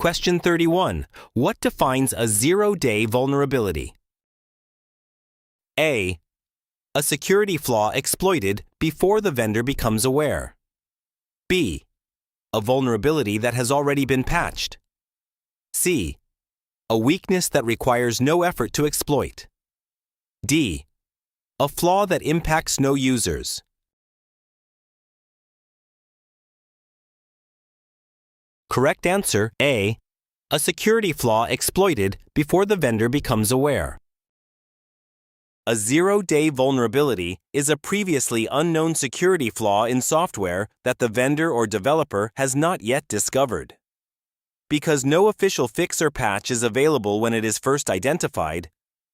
Question 31. What defines a zero-day vulnerability? A. A security flaw exploited before the vendor becomes aware. B. A vulnerability that has already been patched. C. A weakness that requires no effort to exploit. D. A flaw that impacts no users. Correct answer A. A security flaw exploited before the vendor becomes aware. A zero-day vulnerability is a previously unknown security flaw in software that the vendor or developer has not yet discovered. Because no official fix or patch is available when it is first identified,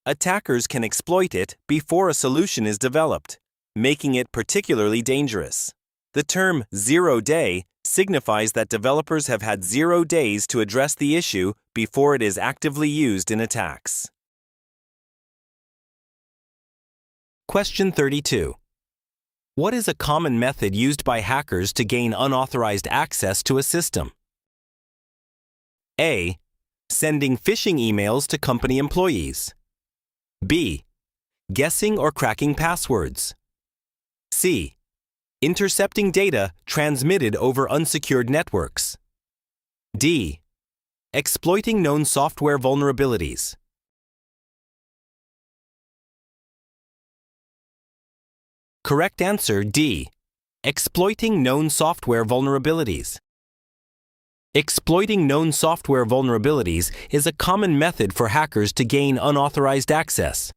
attackers can exploit it before a solution is developed, making it particularly dangerous. The term zero-day signifies that developers have had 0 days to address the issue before it is actively used in attacks. Question 32. What is a common method used by hackers to gain unauthorized access to a system? A. Sending phishing emails to company employees. B. Guessing or cracking passwords. C. Intercepting data transmitted over unsecured networks. D. Exploiting known software vulnerabilities. Correct answer D. Exploiting known software vulnerabilities. Exploiting known software vulnerabilities is a common method for hackers to gain unauthorized access.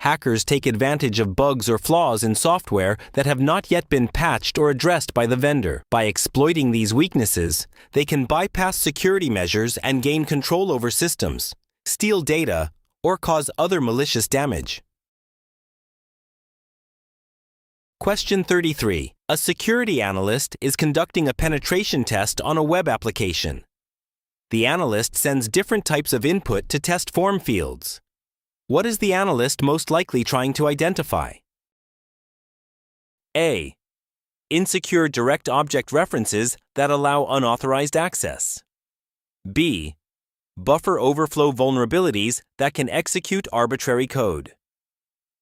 Hackers take advantage of bugs or flaws in software that have not yet been patched or addressed by the vendor. By exploiting these weaknesses, they can bypass security measures and gain control over systems, steal data, or cause other malicious damage. Question 33. A security analyst is conducting a penetration test on a web application. The analyst sends different types of input to test form fields. What is the analyst most likely trying to identify? A. Insecure direct object references that allow unauthorized access. B. Buffer overflow vulnerabilities that can execute arbitrary code.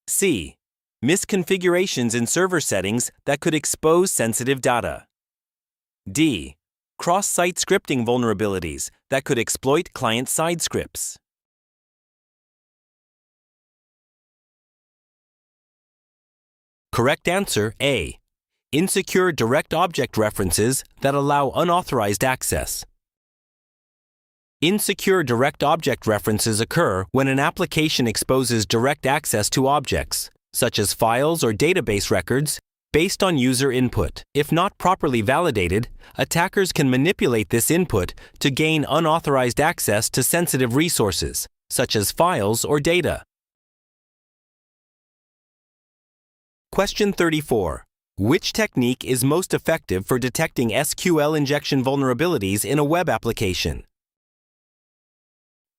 C. Misconfigurations in server settings that could expose sensitive data. D. Cross-site scripting vulnerabilities that could exploit client-side scripts. Correct answer A. Insecure direct object references that allow unauthorized access. Insecure direct object references occur when an application exposes direct access to objects, such as files or database records, based on user input. If not properly validated, attackers can manipulate this input to gain unauthorized access to sensitive resources, such as files or data. Question 34. Which technique is most effective for detecting SQL injection vulnerabilities in a web application?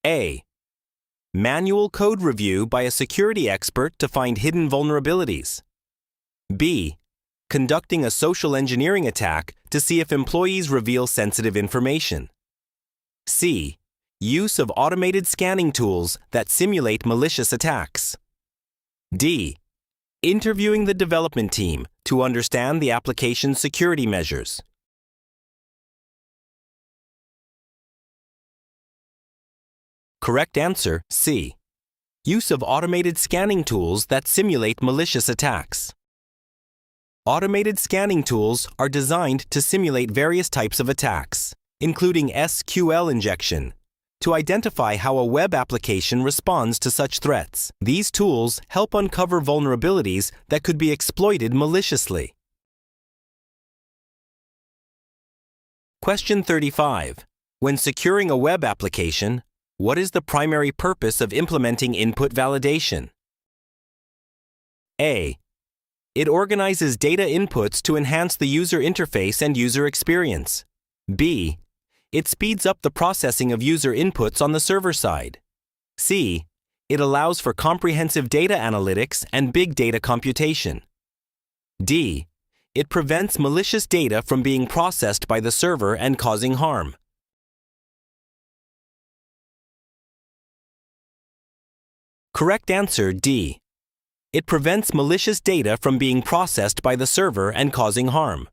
A. Manual code review by a security expert to find hidden vulnerabilities. B. Conducting a social engineering attack to see if employees reveal sensitive information. C. Use of automated scanning tools that simulate malicious attacks. D. Interviewing the development team to understand the application's security measures. Correct answer C. Use of automated scanning tools that simulate malicious attacks. Automated scanning tools are designed to simulate various types of attacks, including SQL injection, to identify how a web application responds to such threats. These tools help uncover vulnerabilities that could be exploited maliciously. Question 35. When securing a web application, what is the primary purpose of implementing input validation? A. It organizes data inputs to enhance the user interface and user experience. B. It speeds up the processing of user inputs on the server side. C. It allows for comprehensive data analytics and big data computation. D. It prevents malicious data from being processed by the server and causing harm. Correct answer D. It prevents malicious data from being processed by the server and causing harm.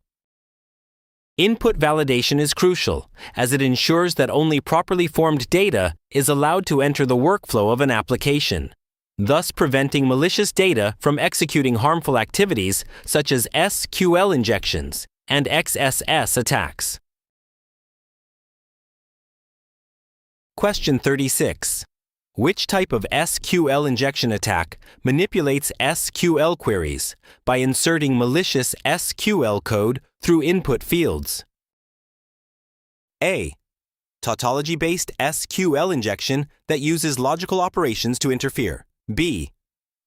Input validation is crucial, as it ensures that only properly formed data is allowed to enter the workflow of an application, thus preventing malicious data from executing harmful activities such as SQL injections and XSS attacks. Question 36. Which type of SQL injection attack manipulates SQL queries by inserting malicious SQL code through input fields? A. Tautology-based SQL injection that uses logical operations to interfere. B.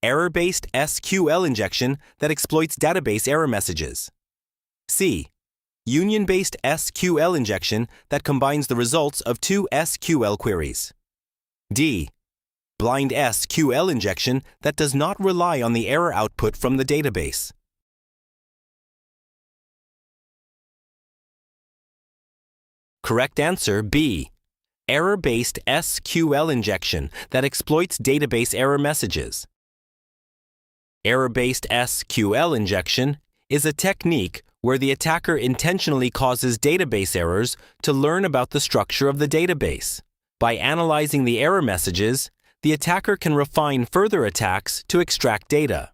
Error-based SQL injection that exploits database error messages. C. Union-based SQL injection that combines the results of two SQL queries. D. Blind SQL injection that does not rely on the error output from the database. Correct answer B. Error-based SQL injection that exploits database error messages. Error-based SQL injection is a technique where the attacker intentionally causes database errors to learn about the structure of the database. By analyzing the error messages, the attacker can refine further attacks to extract data.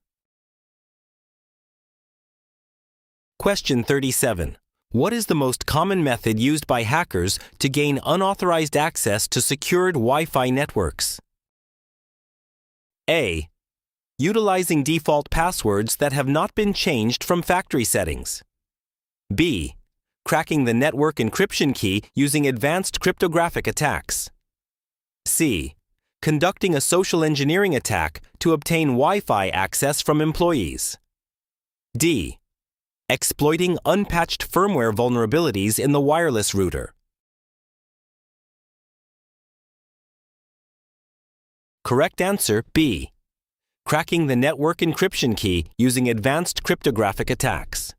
Question 37. What is the most common method used by hackers to gain unauthorized access to secured Wi-Fi networks? A. Utilizing default passwords that have not been changed from factory settings. B. Cracking the network encryption key using advanced cryptographic attacks. C. Conducting a social engineering attack to obtain Wi-Fi access from employees. D. Exploiting unpatched firmware vulnerabilities in the wireless router. Correct answer B. Cracking the network encryption key using advanced cryptographic attacks.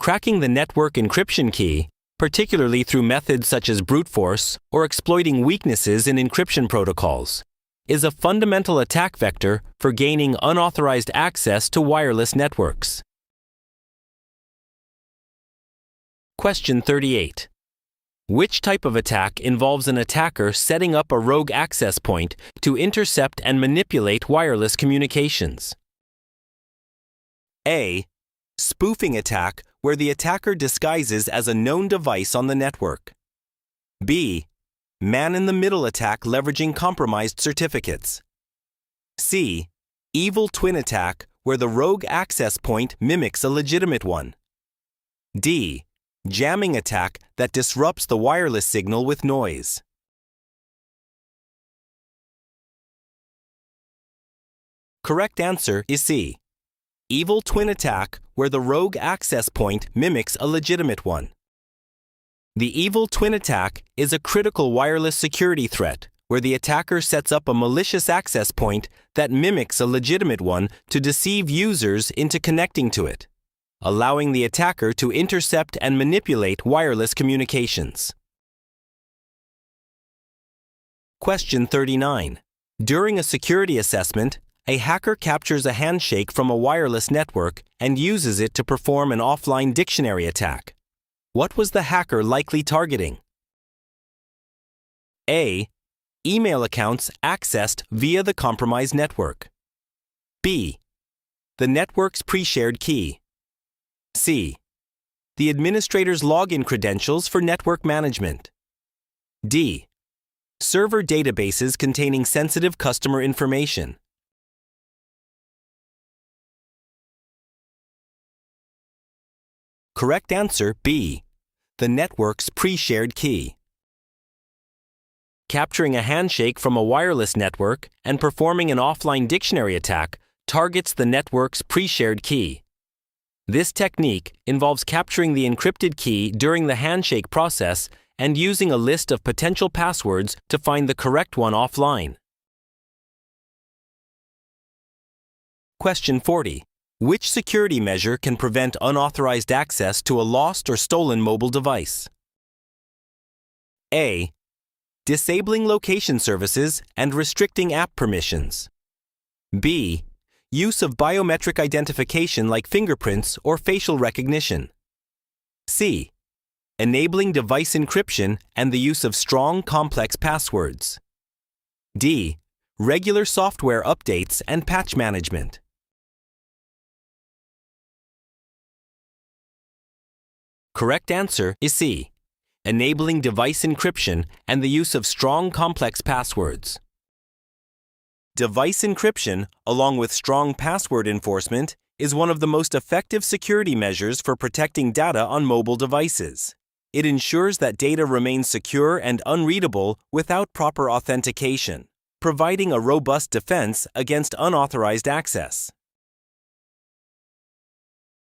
Cracking the network encryption key, particularly through methods such as brute force or exploiting weaknesses in encryption protocols, is a fundamental attack vector for gaining unauthorized access to wireless networks. Question 38. Which type of attack involves an attacker setting up a rogue access point to intercept and manipulate wireless communications? A. Spoofing attack, where the attacker disguises as a known device on the network. B. Man-in-the-middle attack leveraging compromised certificates. C. Evil twin attack, where the rogue access point mimics a legitimate one. D. Jamming attack that disrupts the wireless signal with noise. Correct answer is C. Evil twin attack, where the rogue access point mimics a legitimate one. The evil twin attack is a critical wireless security threat where the attacker sets up a malicious access point that mimics a legitimate one to deceive users into connecting to it, allowing the attacker to intercept and manipulate wireless communications. Question 39. During a security assessment, a hacker captures a handshake from a wireless network and uses it to perform an offline dictionary attack. What was the hacker likely targeting? A. Email accounts accessed via the compromised network. B. The network's pre-shared key. C. The administrator's login credentials for network management. D. Server databases containing sensitive customer information. Correct answer B. The network's pre-shared key. Capturing a handshake from a wireless network and performing an offline dictionary attack targets the network's pre-shared key. This technique involves capturing the encrypted key during the handshake process and using a list of potential passwords to find the correct one offline. Question 40. Which security measure can prevent unauthorized access to a lost or stolen mobile device? A. disabling location services and restricting app permissions. B. Use of biometric identification like fingerprints or facial recognition. C. Enabling device encryption and the use of strong, complex passwords. D. Regular software updates and patch management. Correct answer is C. Enabling device encryption and the use of strong, complex passwords. Device encryption, along with strong password enforcement, is one of the most effective security measures for protecting data on mobile devices. It ensures that data remains secure and unreadable without proper authentication, providing a robust defense against unauthorized access.